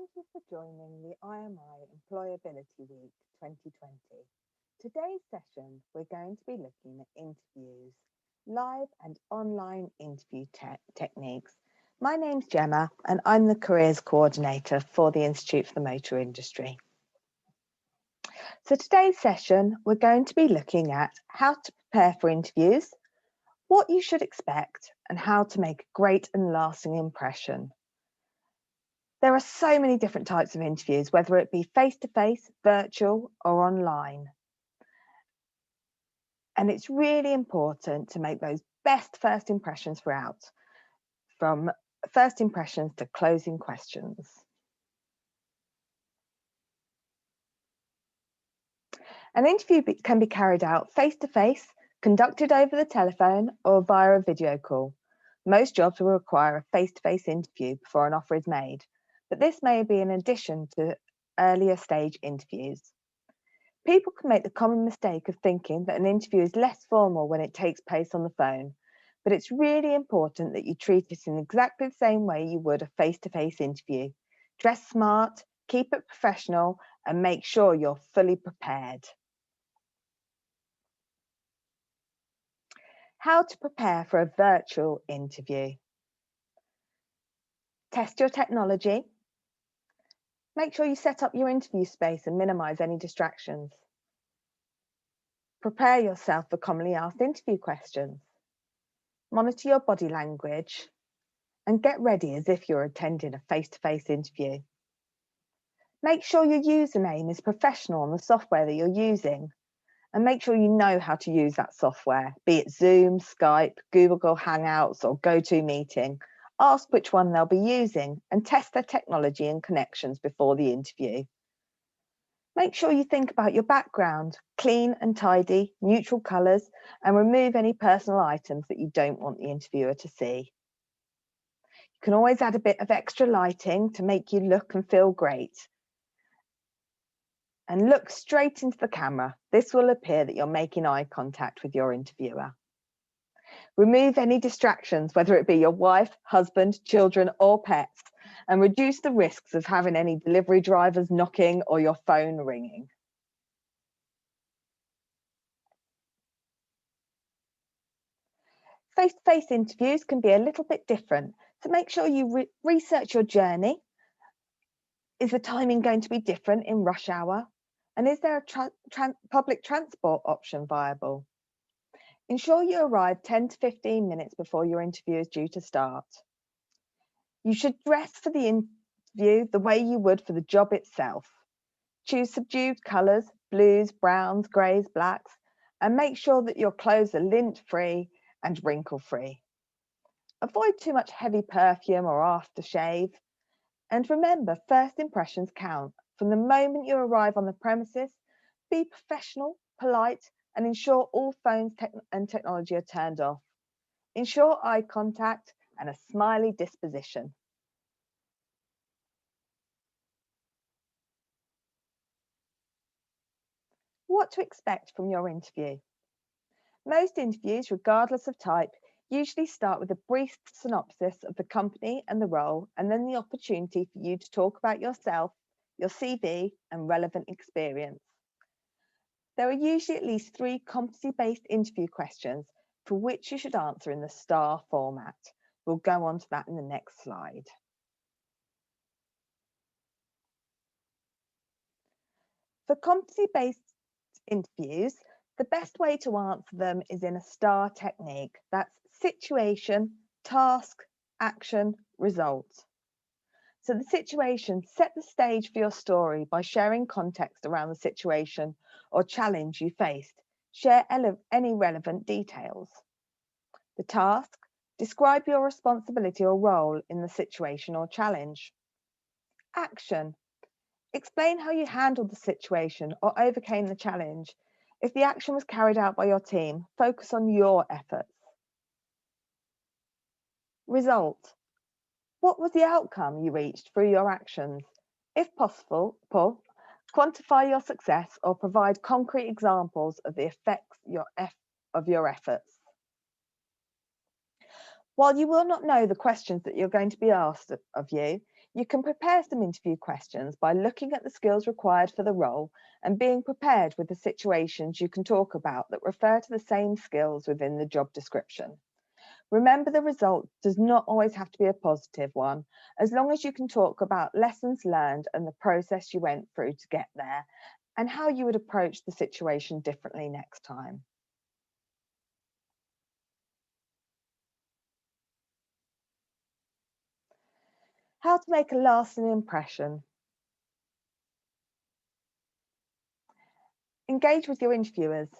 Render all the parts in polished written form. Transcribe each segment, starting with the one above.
Thank you for joining the IMI Employability Week 2020. Today's session, we're going to be looking at interviews, live and online interview techniques. My name's Gemma and I'm the Careers Coordinator for the Institute for the Motor Industry. So today's session, we're going to be looking at how to prepare for interviews, what you should expect, and how to make a great and lasting impression. There are so many different types of interviews, whether it be face-to-face, virtual, or online. And it's really important to make those best first impressions throughout, from first impressions to closing questions. An interview can be carried out face-to-face, conducted over the telephone, or via a video call. Most jobs will require a face-to-face interview before an offer is made, but this may be in addition to earlier stage interviews. People can make the common mistake of thinking that an interview is less formal when it takes place on the phone, but it's really important that you treat it in exactly the same way you would a face-to-face interview. Dress smart, keep it professional, and make sure you're fully prepared. How to prepare for a virtual interview. Test your technology. Make sure you set up your interview space and minimize any distractions. Prepare yourself for commonly asked interview questions. Monitor your body language and get ready as if you're attending a face-to-face interview. Make sure your username is professional on the software that you're using, and make sure you know how to use that software, be it Zoom, Skype, Google Hangouts, or GoToMeeting. Ask which one they'll be using and test their technology and connections before the interview. Make sure you think about your background, clean and tidy, neutral colours, and remove any personal items that you don't want the interviewer to see. You can always add a bit of extra lighting to make you look and feel great. And look straight into the camera. This will appear that you're making eye contact with your interviewer. Remove any distractions, whether it be your wife, husband, children, or pets, and reduce the risks of having any delivery drivers knocking or your phone ringing. Face-to-face interviews can be a little bit different, so make sure you research your journey. Is the timing going to be different in rush hour? And is there a public transport option viable? Ensure you arrive 10 to 15 minutes before your interview is due to start. You should dress for the interview the way you would for the job itself. Choose subdued colours, blues, browns, greys, blacks, and make sure that your clothes are lint-free and wrinkle-free. Avoid too much heavy perfume or aftershave. And remember, first impressions count. From the moment you arrive on the premises, be professional, polite, and ensure all phones and technology are turned off. Ensure eye contact and a smiley disposition. What to expect from your interview. Most interviews, regardless of type, usually start with a brief synopsis of the company and the role, and then the opportunity for you to talk about yourself, your CV, and relevant experience. There are usually at least 3 competency-based interview questions for which you should answer in the STAR format. We'll go on to that in the next slide. For competency-based interviews, the best way to answer them is in a STAR technique. That's situation, task, action, result. So the situation, set the stage for your story by sharing context around the situation or challenge you faced. Share any relevant details. The task, describe your responsibility or role in the situation or challenge. Action, explain how you handled the situation or overcame the challenge. If the action was carried out by your team, focus on your efforts. Result, what was the outcome you reached through your actions? If possible, quantify your success or provide concrete examples of the effects of your efforts. While you will not know the questions that you're going to be asked of you, You can prepare some interview questions by looking at the skills required for the role and being prepared with the situations you can talk about that refer to the same skills within the job description. Remember, the result does not always have to be a positive one, as long as you can talk about lessons learned and the process you went through to get there, and how you would approach the situation differently next time. How to make a lasting impression. Engage with your interviewers,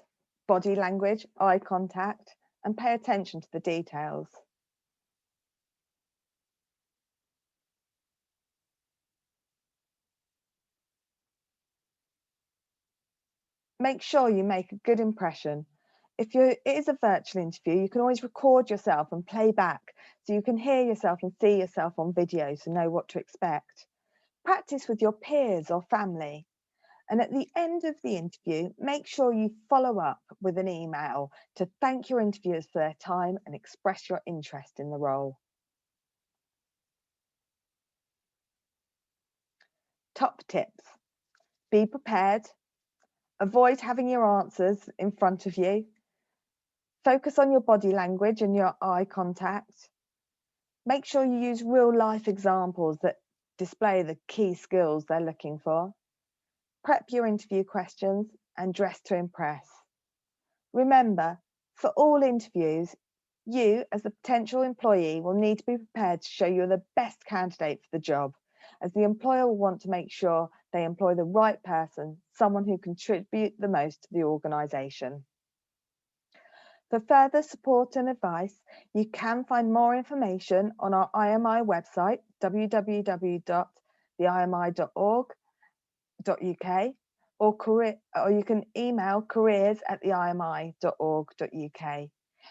body language, eye contact, and pay attention to the details. Make sure you make a good impression. If it is a virtual interview, you can always record yourself and play back so you can hear yourself and see yourself on video to know what to expect. Practice with your peers or family. And at the end of the interview, make sure you follow up with an email to thank your interviewers for their time and express your interest in the role. Top tips. Be prepared. Avoid having your answers in front of you. Focus on your body language and your eye contact. Make sure you use real life examples that display the key skills they're looking for. Prep your interview questions and dress to impress. Remember, for all interviews, you as the potential employee will need to be prepared to show you're the best candidate for the job, as the employer will want to make sure they employ the right person, someone who contributes the most to the organisation. For further support and advice, you can find more information on our IMI website, www.theimi.org.uk, or you can email careers@theimi.org.uk.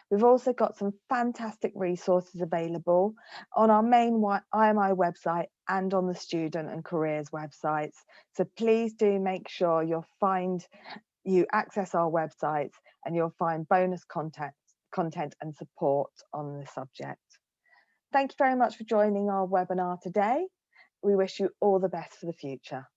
We've also got some fantastic resources available on our main IMI website and on the student and careers websites. So please do make sure you access our websites and you'll find bonus content and support on the subject. Thank you very much for joining our webinar today. We wish you all the best for the future.